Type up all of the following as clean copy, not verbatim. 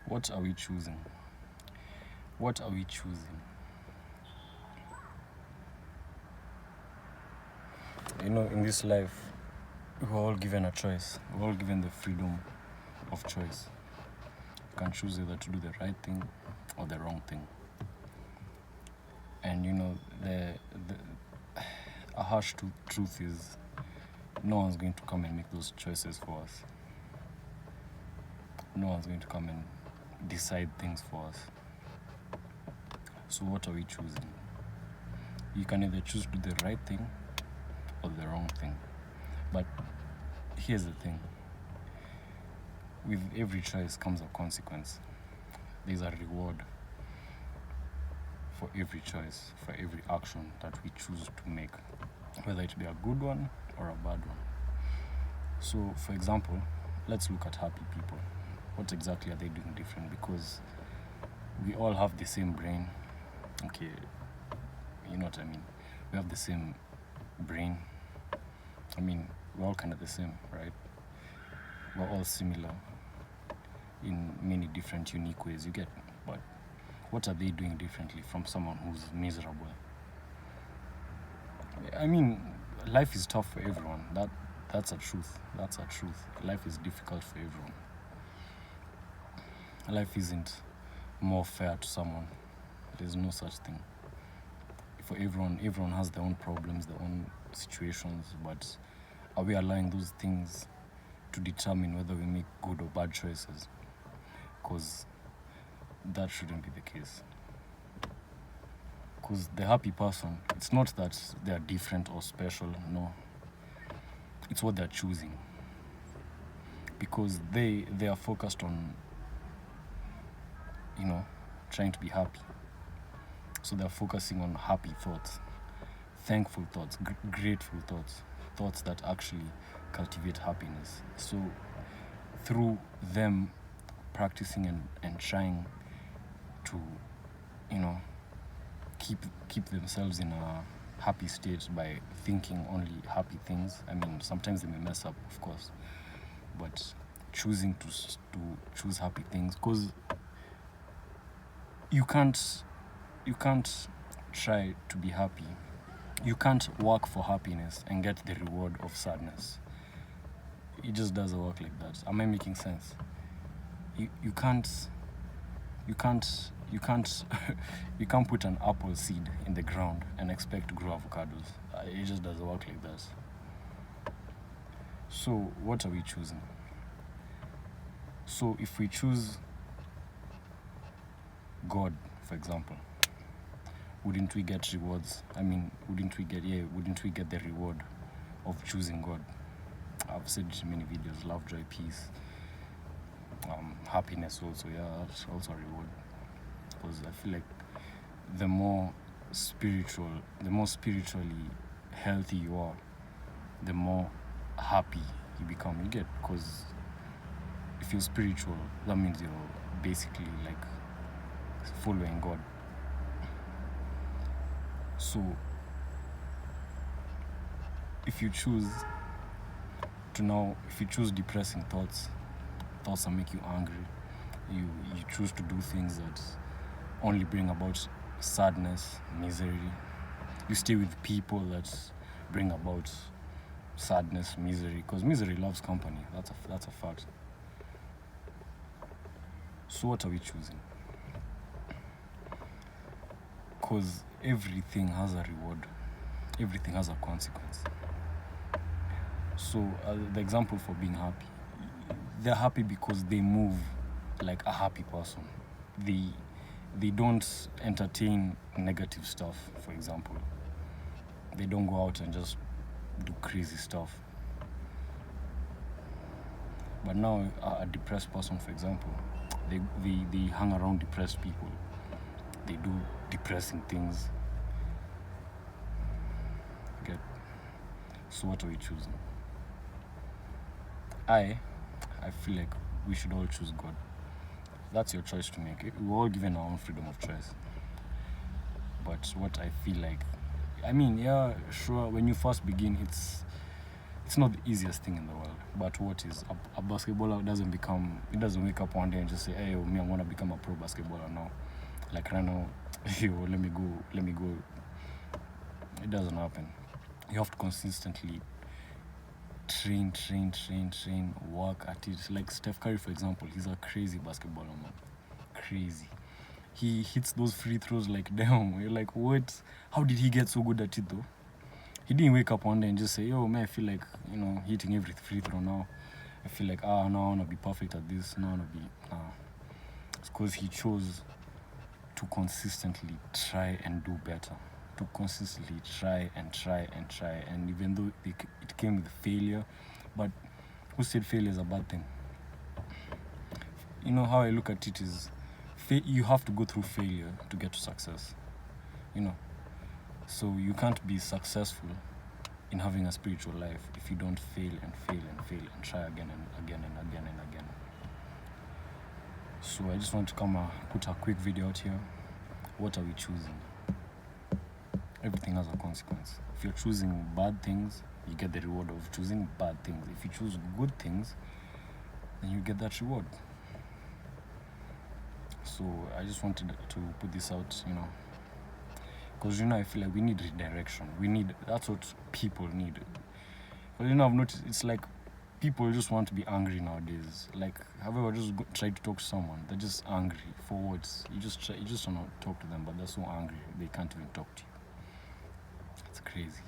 What are we choosing? What are we choosing? You know, in this life, we're all given a choice. We're all given the freedom of choice. You can choose either to do the right thing or the wrong thing. And you know, a harsh truth is no one's going to come and make those choices for us. No one's going to come and decide things for us. So what are we choosing? You can either choose to do the right thing or the wrong thing. But here's the thing. With every choice comes a consequence. There's a reward for every choice, for every action that we choose to make, whether it be a good one or a bad one. So, for example, let's look at happy people. What exactly are they doing different? Because we all have the same brain. Okay, you know what I mean? We have the same brain. I mean, we're all kind of the same, right? We're all similar in many different unique ways, you get. But what are they doing differently from someone who's miserable? I mean, life is tough for everyone. That's a truth. Life is difficult for everyone. Life isn't more fair to someone. There's no such thing. For everyone has their own problems, their own situations, but are we allowing those things to determine whether we make good or bad choices? Because that shouldn't be the case. Because the happy person, it's not that they are different or special, no. It's what they're choosing. Because they are focused on, you know, trying to be happy. So they're focusing on happy thoughts, thankful thoughts, grateful thoughts, thoughts that actually cultivate happiness. So through them practicing and trying to, you know, keep themselves in a happy state by thinking only happy things. I mean, sometimes they may mess up, of course, but choosing to choose happy things, because you can't try to be happy. You can't work for happiness and get the reward of sadness. It just doesn't work like that. Am I making sense? You can't you can't put an apple seed in the ground and expect to grow avocados. It just doesn't work like that. So what are we choosing? So if we choose God, for example, wouldn't we get rewards? I mean, wouldn't we get the reward of choosing God? I've said it in many videos: love, joy, peace, happiness also. Yeah, that's also a reward. Because I feel like the more spiritually healthy you are, the more happy you become. You get, because if you're spiritual, that means you're basically like following God. So if you choose depressing thoughts that make you angry, you choose to do things that only bring about sadness, misery. You stay with people that bring about sadness, misery, because misery loves company. That's a fact. So what are we choosing? Because everything has a reward, everything has a consequence. So the example for being happy, they're happy because they move like a happy person. They don't entertain negative stuff, for example. They don't go out and just do crazy stuff. But now a depressed person, for example, they hang around depressed people. They do depressing things. Get? So what are we choosing? I feel like we should all choose God. That's your choice to make. We're all given our own freedom of choice. But what I feel like, I mean, yeah, sure, when you first begin, it's it's not the easiest thing in the world. But what is a basketballer doesn't wake up one day and just say, hey, me, I want to become a pro basketballer now. Like right now, let me go. It doesn't happen. You have to consistently train, work at it. Like Steph Curry, for example, he's a crazy basketballer, man. Crazy. He hits those free throws like damn. You're like, what? How did he get so good at it though? He didn't wake up one day and just say, yo, man, I feel like, hitting every free throw now. I feel like, now I want to be perfect at this. Now I want to be, It's because he chose to consistently try and do better. To consistently try. And even though it came with failure, but who said failure is a bad thing? How I look at it is, you have to go through failure to get to success. So you can't be successful in having a spiritual life if you don't fail and try again and again. So I just want to put a quick video out here. What are we choosing? Everything has a consequence. If you're choosing bad things, you get the reward of choosing bad things. If you choose good things, then you get that reward. So I just wanted to put this out, because I feel like we need redirection. That's what people need. But I've noticed it's like people just want to be angry nowadays. Like, have you ever just tried to talk to someone? They're just angry for words. You just want to talk to them, but they're so angry they can't even talk to you. It's crazy.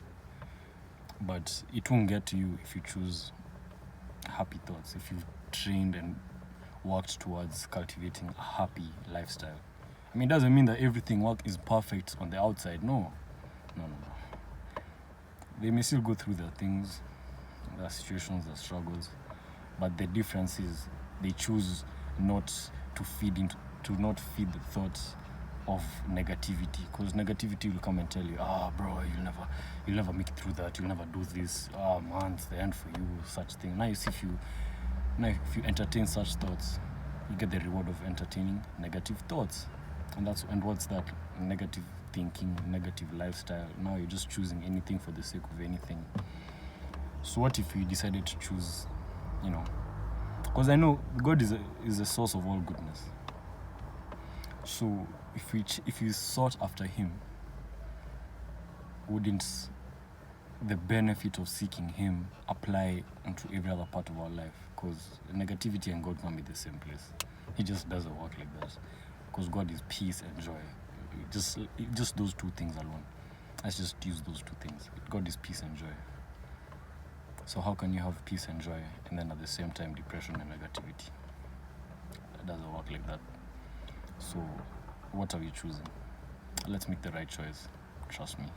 But it won't get to you if you choose happy thoughts. If you've trained and worked towards cultivating a happy lifestyle. It doesn't mean that everything is perfect on the outside. No. They may still go through their things, their situations, their struggles, but the difference is they choose not to feed the thoughts of negativity, because negativity will come and tell you, bro, you'll never make it through that, you'll never do this, man, it's the end for you, such thing. Now you see, if you entertain such thoughts, you get the reward of entertaining negative thoughts. And what's that? Negative thinking, negative lifestyle. Now you're just choosing anything for the sake of anything. So what if you decided to choose, because I know God is a source of all goodness. So if we sought after Him, wouldn't the benefit of seeking Him apply into every other part of our life? Because negativity and God can't be the same place. He just doesn't work like that. Because God is peace and joy. Just those two things alone. Let's just use those two things. God is peace and joy. So how can you have peace and joy and then at the same time depression and negativity? It doesn't work like that. So what are we choosing? Let's make the right choice. Trust me.